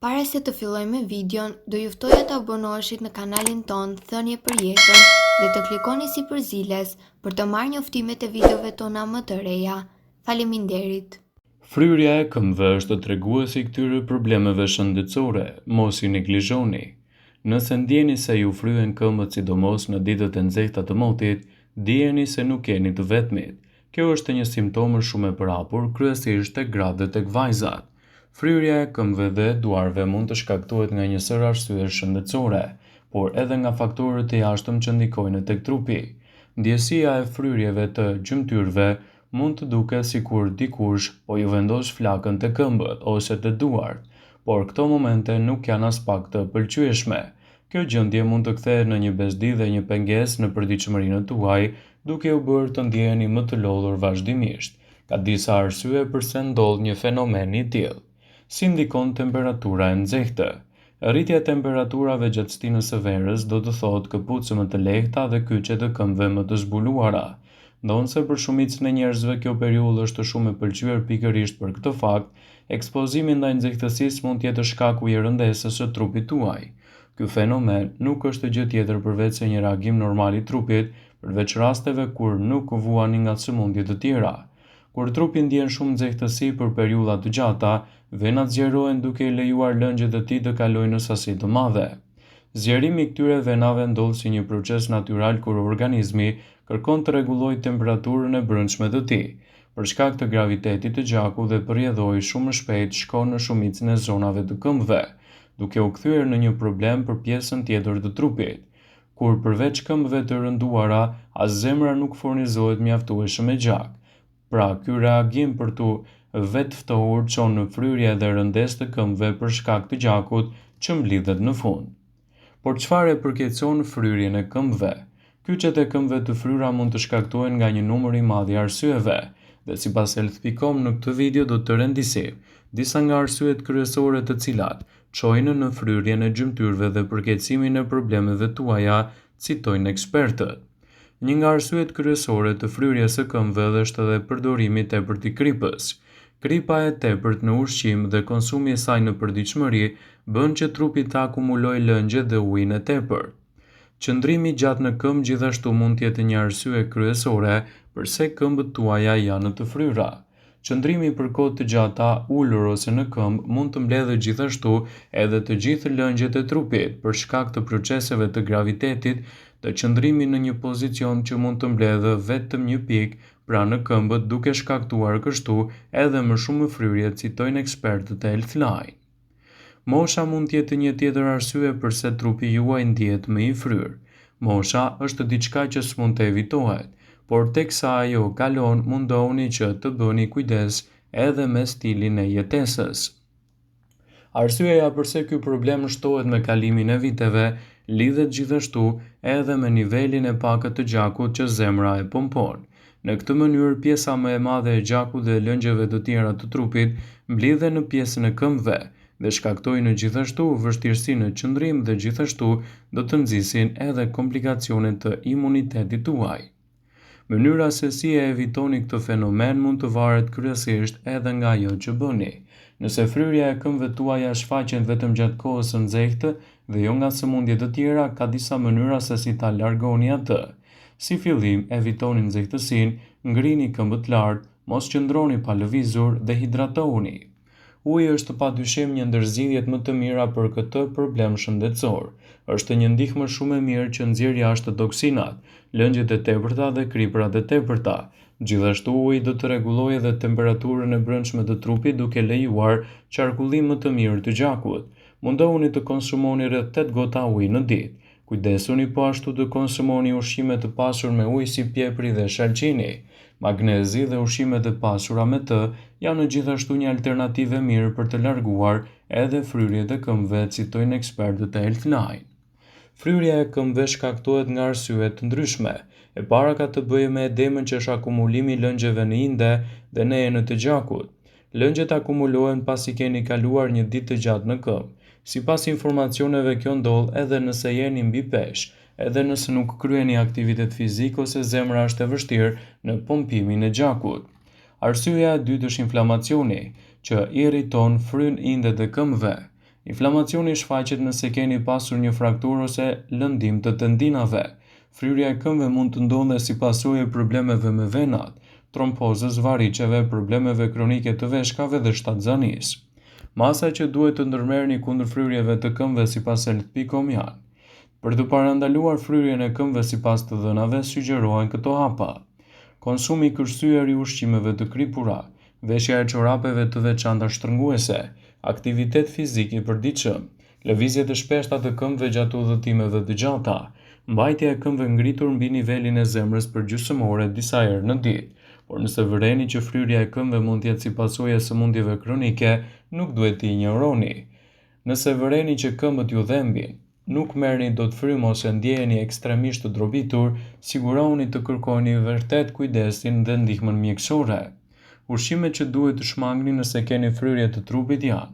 Para se të fillojmë me videon, do ju ftoja të abonoheshit në kanalin ton Thënie për Jetën dhe të klikoni si përziles për të marrë njoftimet e videove tona më të reja. Faleminderit. Fryrja e këmbëve është treguesi i këtyre problemeve shëndetësore, mos i neglizhoni. Nëse ndjeni se ju fryen këmbët sidomos në ditët e nxehta të motit, dijeni se nuk jeni të vetmit. Kjo është një simptom shumë e përhapur, kryesisht tek gratë dhe tek vajzat. Fryrja e këmbëve dhe duarve mund të shkaktohet nga një sër arsyesh shëndetësore, por edhe nga faktorët e jashtëm që ndikojnë tek trupi. Ndjesia e fryrjeve të gjymtyrve mund të duket sikur dikush po ju vendos flakën te këmbët ose te duart, por këto momente nuk janë as pak të pëlqyeshme. Kjo gjendje mund të kthehet në një bezdi dhe një pengesë në përditshmërinë tuaj, duke u bërë të ndjeheni më të lodhur vazhdimisht. Ka disa arsye pse ndodh një fenomen i tillë. Si ndikon temperatura e nxehtë? Rritja e temperaturave gjatë stinës së verës do të thotë këpucë më të lehta dhe kyçe të këmbëve më të zbuluara. Ndonse për shumicën e njerëzve kjo periudhë është shumë e pëlqyer pikërisht për këtë fakt, ekspozimi ndaj nxehtësisë mund të jetë shkaku i rëndesës së trupit tuaj. Ky fenomen nuk është gjë tjetër përveç se një reagim normal i trupit, përveç rasteve kur nuk vuani nga sëmundje të tjera. Kur trupi ndjen shumë nxehtësi për periudha të gjata, venat zgjerohen duke i lejuar lëngjet e tij të kalojnë në sasi të mëdha. Zgjerimi i këtyre venave ndodh si një proces natyral kur organizmi kërkon të rregullojë temperaturën e brendshme të tij. Për shkak të gravitetit të gjakut dhe përjedhoi shumë shpejt shkon në shumicën e zonave të këmbëve, duke u kthyer në një problem për pjesën tjetër të trupit. Kur përveç këmbëve të rënduara, as zemra nuk furnizohet mjaftueshëm me gjak. Pra, ky reagim për tu vetë ftohur çon në fryrje dhe rëndesë të këmbëve për shkak të gjakut që mblidhet në fund. Por çfarë e përkeçon fryrjen e këmbëve? Kyçet e këmbëve të fryra mund të shkaktohen nga një numër i madh i arsyeve, dhe sipas elthpikom në këtë video do të rendisim disa nga arsyet kryesore të cilat çojnë në fryrjen e gjymtyrve dhe përkeçimin e problemeve tuaja, citojnë ekspertët. Një nga arsyet kryesore të fryrjes së këmbëve është edhe përdorimi i tepërt i kripës. Kripa e tepërt në ushqim dhe konsumi i saj në përditshmëri bën që trupi të akumulojë lëngje dhe ujin e tepërt. Qëndrimi gjatë në këmbë gjithashtu mund të jetë një arsye kryesore pse këmbët tuaja janë të fryra. Qëndrimi për kohë të gjata ulur ose në këmbë mund të mbledhë gjithashtu edhe të gjithë lëngjet e trupit për shkak të proceseve të gravitetit, të qëndrimi në një pozicion që mund të mbledhë vetëm një pikë pranë këmbët duke shkaktuar kështu edhe më shumë fryrje, citojnë ekspertët e Healthline. Mosha mund të jetë një tjetër arsye pse trupi juaj ndihet më i fryrë. Mosha është diçka që s'mund të evitohet, por teksa ajo kalon, mundohuni që të bëni kujdes edhe me stilin e jetesës. Arsyeja pse ky problem shtohet me kalimin e viteve lidhet gjithashtu edhe me nivelin e pakët të gjakut që zemra e pompon. Në këtë mënyrë, pjesa më e madhe e gjakut dhe lëngjeve të tjera të trupit mblidhen në pjesën e këmbëve dhe shkaktojnë gjithashtu vështirësi në qëndrim dhe gjithashtu do të nxisin edhe komplikacione të imunitetit tuaj. Mënyra se si e evitoni këtë fenomen mund të varet kryesisht edhe nga ajo që bëni. Nëse fryrja e këmbëve tuaja shfaqet vetëm gjatë kohës së nxehtë dhe jo nga sëmundje të tjera, ka disa mënyra se si ta largoni atë. Si fillim, evitoni nxehtësinë, ngrini këmbët lart, mos qëndroni pa lëvizur dhe hidratohuni. Uji është padyshim një ndër zgjidhjet më të mira për këtë problem shëndetësor. Është një ndihmë shumë e mirë që nxjerr jashtë toksinat, lëngjet e tepërta dhe kriprat e tepërta. Gjithashtu uji do të rregullojë edhe temperaturën e brendshme të trupit duke lejuar qarkullim më të mirë të gjakut. Mundohuni të konsumoni rreth 8 gota ujë në ditë. Kujdesuni po ashtu të konsumoni ushqime të pasur me ujë si pjepri dhe shalqini. Magnezi dhe ushqimet e pasura me të janë gjithashtu një alternativë e mirë për të larguar edhe fryrjet e këmbëve, citojnë ekspertët e Healthline. Fryrja e këmbëve shkaktohet nga arsye të ndryshme. E para ka të bëjë me edemën që është akumulimi i lëngjeve në inde dhe në enët e gjakut. Lëngjet akumulohen pasi keni kaluar një ditë të gjatë në këmbë. Sipas informacioneve kjo ndodh edhe nëse jeni mbi peshë, edhe nëse nuk kryeni aktivitet fizik ose zemra është e vështirë në pompimin e gjakut. Arsyeja e dytë është inflamacioni, që irriton fryn indet e këmbëve. Inflamacioni shfaqet nëse keni pasur një frakturë ose lëndim të tendinave. Fryrja e këmbëve mund të ndodhe si pasojë e problemeve me venat, trombozës, variqeve, problemeve kronike të veshkave dhe shtatzanisë. Masa që duhet të ndërmerrni kundër fryrjeve të këmbëve sipas health.com janë: për të parandaluar fryrjen e këmbëve sipas të dhënave, sugjerohen këto hapa: konsumi i kërcyer i ushqimeve të kripura, veshja e çorapeve të veçanta shtrënguese, aktivitet fizik i përditshëm, lëvizje të shpeshta të këmbëve gjatë udhëtimeve të gjata, mbajtja e këmbëve ngritur mbi nivelin e zemrës për gjysmore disa herë në ditë. Por nëse vëreni që fryrja e këmbëve mund të jetë si pasojë e sëmundjeve kronike, nuk duhet t'i injoroni. Nëse vëreni që këmbët ju dhembin, nuk merrni dot frymë ose ndjeheni ekstremisht të drobitur, sigurohuni të kërkoni vërtet kujdesin dhe ndihmën mjekësore. Ushqimet që duhet të shmangni nëse keni fryrje të trupit janë: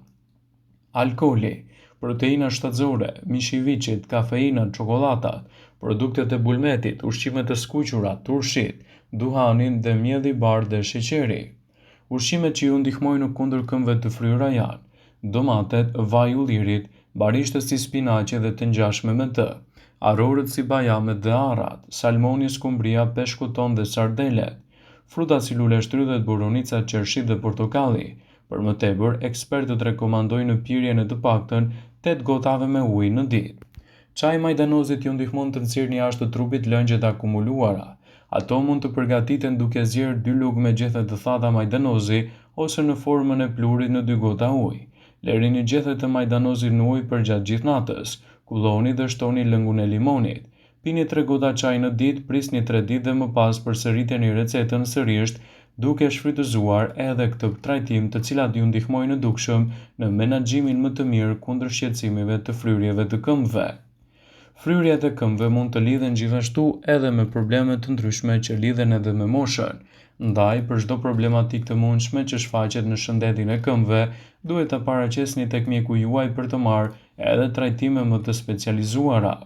alkooli, proteina shtatzore, mishi i viçit, kafeina, çokollatat, produktet e bulmetit, ushqimet e skuqura, turshit, duhanin dhe mielli i bardhë dhe sheqeri. Ushqimet që ju ndihmojnë kundër këmbëve të fryra janë: domatet, vaj ullirit, barishtët si spinaqi dhe të ngjashme me të, arrorët si bajamet dhe arrat, salmoni, skumbria, peshku ton dhe sardelet, frutat si luleshtrydhet, borovnica, qershi dhe portokalli. Për më tepër, ekspertët rekomandojnë pirjen e të paktën 8 gotave me ujë në ditë. Çaji i majdanozit ju ndihmon të nxirrni jashtë të trupit lëngjet akumuluara. Ato mund të përgatiten duke zgjerë 2 lugë me gjethe të thata majdanozi ose në formën e pluhurit në 2 gota ujë. Lërini gjethet e majdanozit në ujë përgjatë gjithë natës. Kulloni dhe shtoni lëngun e limonit. Pini 3 gota çaj në ditë, prisni 3 ditë dhe më pas përsëriteni recetën sërish, duke shfrytëzuar edhe këtë trajtim, të cilat ju ndihmojnë në dukshëm në menaxhimin më të mirë kundër shqetësimeve të fryrjeve të këmbëve. Fryrjet e këmbëve mund të lidhen gjithashtu edhe me probleme të ndryshme që lidhen edhe me moshën. Ndaj, për çdo problematikë të mundshme që shfaqet në shëndetin e këmbëve, duhet ta paraqesni tek mjeku juaj për të marrë edhe trajtime më të specializuara.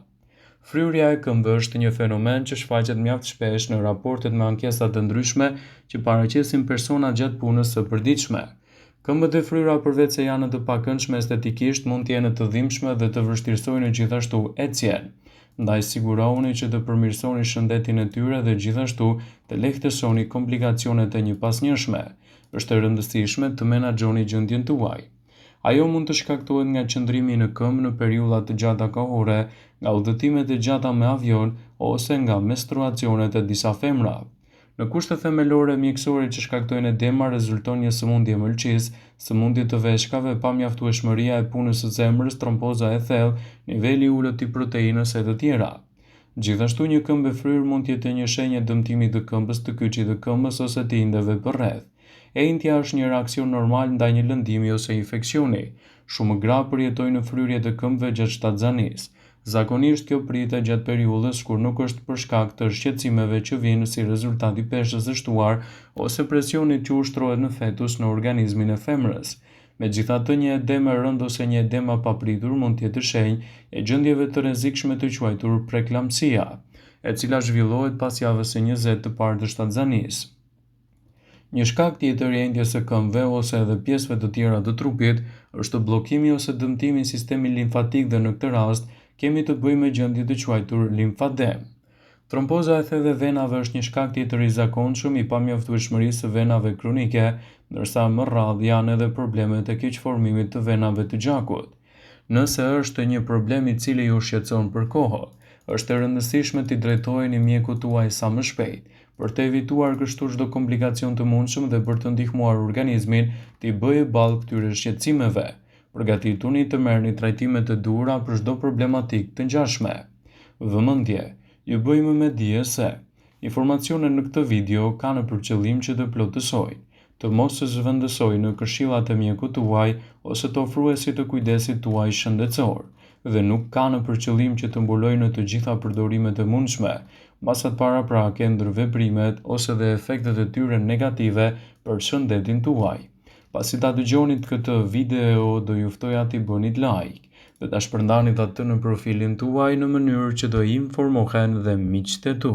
Fryrja e këmbëve është një fenomen që shfaqet mjaft shpesh në raportet me ankesa të ndryshme që paraqesin persona gjatë punës së përditshme. Këmbët e fryra përveç se janë të pakëndshme estetikisht, mund të jenë të dhimbshme dhe të vështirësojnë gjithashtu ecjen. Ndaj sigurohuni që të përmirësoni shëndetin e tyre dhe gjithashtu të lehtësoni komplikacionet e një pasnjëshme. Është e rëndësishme të menaxhoni gjendjen tuaj. Ajo mund të shkaktohet nga qëndrimi në këmbë në periudha të gjata kohore, nga udhëtimet e gjata me avion ose nga menstruacionet e disa femra. Në kushte themelore mjekësore që shkaktojnë edema rezulton një sëmundje mëlçisë, sëmundje të veshkave, pamjaftueshmëria e punës së zemrës, tromboza e thellë, niveli i ulët i proteinës e të tjera. Gjithashtu një këmbë e fryrë mund të jetë një shenjë dëmtimi të këmbës, të kyçit të këmbës ose të indeve përreth. Enjtja është një reakcion normal ndaj një lëndimi ose infeksioni. Shumë gra përjetojnë fryrje të këmbëve gjatë shtatzanisë. Zakonisht kjo pritet gjatë periudhës kur nuk është për shkak të shqetësimeve që vijnë si rezultat i peshës së shtuar ose presionit që ushtrohet në fetus në organizmin e femrës. Megjithatë, një edem e rëndë ose një edem e papritur mund të jetë shenjë e gjendjeve të rrezikshme të quajtur preklamsia, e cila zhvillohet pas javës së 20 të parë të shtatzanisë. Një shkak tjetër i enjtjes së këmbëve ose edhe pjesëve të tjera të trupit është bllokimi ose dëmtimi i sistemit limfatik dhe në këtë rast kemi të bëjmë me gjendje të quajtur limfadem. Tromboza e thellë e venave është një shkak tjetër i zakonshëm i pamjaftueshmërisë së venave kronike, ndërsa më rrallë janë edhe problemet e keqformimit të venave të gjakut. Nëse është një problem i cili ju shqetëson për kohë, është e rëndësishme t'i drejtoheni mjekut tuaj sa më shpejt, për të evituar kështu çdo komplikacion të mundshëm dhe për të ndihmuar organizmin t'i bëjë ballë këtyre shqetësimeve. Përgatituni të merrni trajtimet e duhura për çdo problematikë të ngjashme. Vëmendje, ju bëjmë me dije se informacionet në këtë video kanë për qëllim që të plotësojnë, të mos të zhvendësojnë në këshillat e mjekut tuaj ose të ofruesit të kujdesit tuaj shëndetësor, dhe nuk kanë për qëllim që të mbulojnë të gjitha përdorimet e mundshme, masat paraprake, ndërveprimet ose dhe efektet e tyre negative për shëndetin tuaj. Pasi ta dëgjonit këtë video, do ju ftoja t'i bënit like dhe ta shpërndanit atë në profilin tuaj në mënyrë që do informohen dhe miqtë e tu.